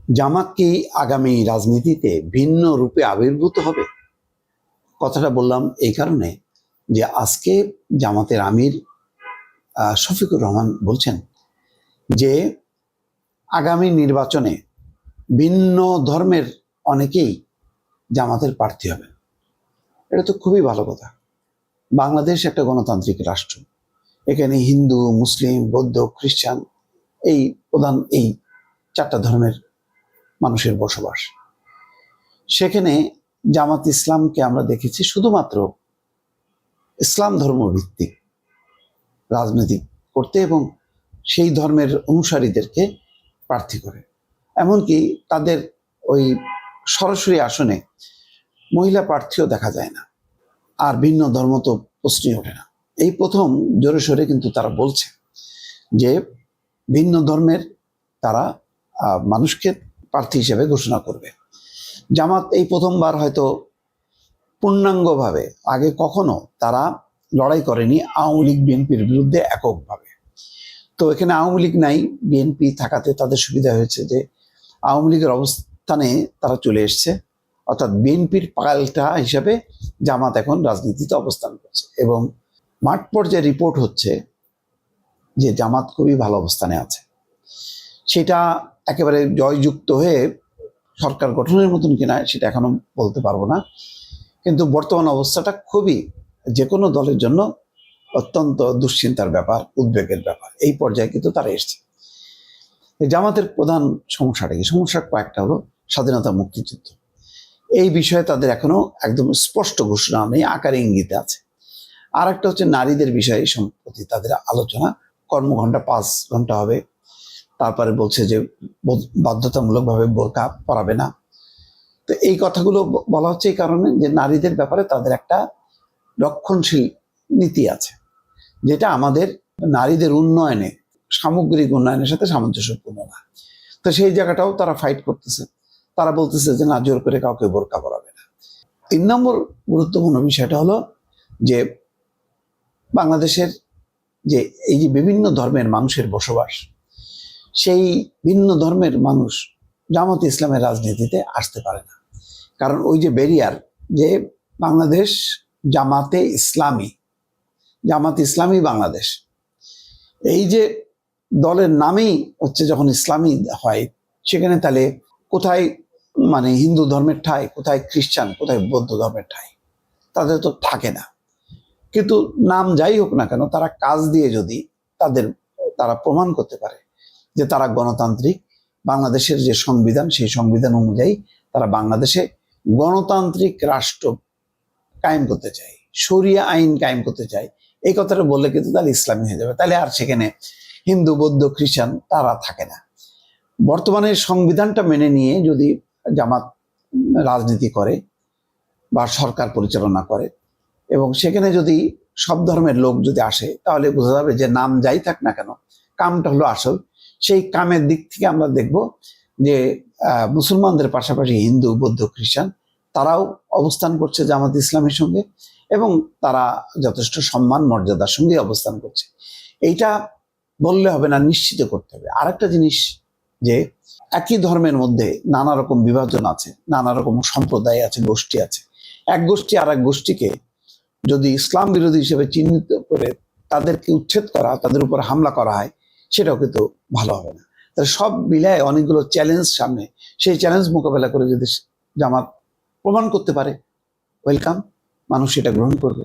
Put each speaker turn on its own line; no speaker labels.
জামাত কি আগামী রাজনীতিতে ভিন্ন রূপে আবির্ভূত হবে? কথাটা বললাম এই কারণে যে আজকে জামাতের আমির শফিকুর রহমান বলছেন যে আগামী নির্বাচনে ভিন্ন ধর্মের অনেকেই জামাতের প্রার্থী হবেন। এটা তো খুবই ভালো কথা। বাংলাদেশ একটা গণতান্ত্রিক রাষ্ট্র। এখানে হিন্দু, মুসলিম, বৌদ্ধ, খ্রিস্টান এই প্রধান এই চারটা ধর্মের মানুষের বসবাস। সেখানে জামাত ইসলামকে আমরা দেখেছি শুধুমাত্র ইসলাম ধর্ম ভিত্তিক রাজনীতি করতে এবং সেই ধর্মের অনুসারীদেরকে প্রার্থী করে। এমনকি তাদের ওই সরাসরি আসনে মহিলা প্রার্থীও দেখা যায় না, আর ভিন্ন ধর্ম তো প্রশ্নই ওঠে না। এই প্রথম জোরে সোরে কিন্তু তারা বলছে যে ভিন্ন ধর্মের তারা মানুষকে প্রার্থী হিসেবে ঘোষণা করবে। জামাত এই প্রথমবার হয়তো পূর্ণাঙ্গভাবে, আগে কখনো তারা লড়াই করেনি আওয়ামী লীগ বিএনপির বিরুদ্ধে এককভাবে। তো এখানে আওয়ামী লীগ নাই, বিএনপি থাকাতে তাদের সুবিধা হয়েছে যে আওয়ামী লীগের অবস্থানে তারা চলে এসছে, অর্থাৎ বিএনপির পাল্টা হিসাবে জামাত এখন রাজনীতিতে অবস্থান করছে। এবং মাঠ পর্যায়ে রিপোর্ট হচ্ছে যে জামাত খুবই ভালো অবস্থানে আছে। সেটা একেবারে জয়যুক্ত হয়ে সরকার গঠনের মতন কিনা সেটা এখনো বলতে পারবো না, কিন্তু বর্তমান অবস্থাটা খুবই যে কোনো দলের জন্য অত্যন্ত দুশ্চিন্তার ব্যাপার, উদ্বেগের ব্যাপার। এই পর্যায়ে কিন্তু তারা এসছে। জামাতের প্রধান সমস্যাটা কি? সমস্যা কয়েকটা হলো স্বাধীনতা, মুক্তিযুদ্ধ। এই বিষয়ে তাদের এখনো একদম স্পষ্ট ঘোষণা নেই, আকারে ইঙ্গিতে আছে। আর একটা হচ্ছে নারীদের বিষয়ে সম্প্রতি তাদের আলোচনা, কর্মঘণ্টা 5 ঘন্টা হবে। তারপরে বলছে যে বাধ্যতামূলকভাবে বোরকা পরাবে না। তো এই কথাগুলো বলা হচ্ছে এই কারণে যে নারীদের ব্যাপারে তাদের একটা রক্ষণশীল নীতি আছে, যেটা আমাদের নারীদের উন্নয়নে, সামগ্রিক উন্নয়নের সাথে সামঞ্জস্যপূর্ণ না। তো সেই জায়গাটাও তারা ফাইট করতেছে। তারা বলতেছে যে না, জোর করে কাউকে বোরকা পরাবে না। 3 নম্বর গুরুত্বপূর্ণ বিষয়টা হলো যে বাংলাদেশের যে এই যে বিভিন্ন ধর্মের মানুষের বসবাস, সেই ভিন্ন ধর্মের মানুষ জামাতে ইসলামের রাজনীতিতে আসতে পারে না। কারণ ওই যে ব্যারিয়ার, যে বাংলাদেশ জামাতে ইসলামী, জামাতে ইসলামী বাংলাদেশ, এই যে দলের নামেই হচ্ছে যখন ইসলামী হয়, সেখানে তাহলে কোথায় মানে হিন্দু ধর্মের ঠাঁই, কোথায় খ্রিস্টান, কোথায় বৌদ্ধ ধর্মের ঠাঁই? তাদের তো থাকে না। কিন্তু নাম যাই হোক না কেন, তারা কাজ দিয়ে যদি তারা প্রমাণ করতে পারে যে তারা গণতান্ত্রিক, বাংলাদেশের যে সংবিধান, সেই সংবিধান অনুযায়ী তারা বাংলাদেশে গণতান্ত্রিক রাষ্ট্র কায়েম করতে চায়, শরিয়া আইন কায়েম করতে চায়, এই কথাটা বললে কিন্তু তাহলে ইসলামী হয়ে যাবে। তাহলে আর সেখানে হিন্দু, বৌদ্ধ, খ্রিস্টান তারা থাকে না। বর্তমানে সংবিধানটা মেনে নিয়ে যদি জামাত রাজনীতি করে বা সরকার পরিচালনা করে এবং সেখানে যদি সব ধর্মের লোক যদি আসে, তাহলে বোঝা যাবে যে নাম যাই থাক না কেন, কামটা হলো আসল। সেই কামের দিক থেকে আমরা দেখব যে মুসলমানদের পাশাপাশি হিন্দু, বৌদ্ধ, খ্রিস্টান তারাও অবস্থান করছে জামাত ইসলামের সঙ্গে এবং তারা যথেষ্ট সম্মান মর্যাদার সঙ্গে অবস্থান করছে। এইটা বললে হবে না, নিশ্চিত করতে হবে। আরেকটা জিনিস, যে একই ধর্মের মধ্যে নানা রকম বিভাজন আছে, নানা রকম সম্প্রদায় আছে, গোষ্ঠী আছে। এক গোষ্ঠী আর এক গোষ্ঠীকে যদি ইসলাম বিরোধী হিসেবে চিহ্নিত করে তাদেরকে উচ্ছেদ করা, তাদের উপর হামলা করা হয়, সেটাও কিন্তু ভালো হবে না। তাহলে সব মিলায় অনেকগুলো চ্যালেঞ্জ সামনে, সেই চ্যালেঞ্জ মোকাবেলা করে যদি জামাত প্রমাণ করতে পারে, ওয়েলকাম, মানুষ সেটা গ্রহণ করবে।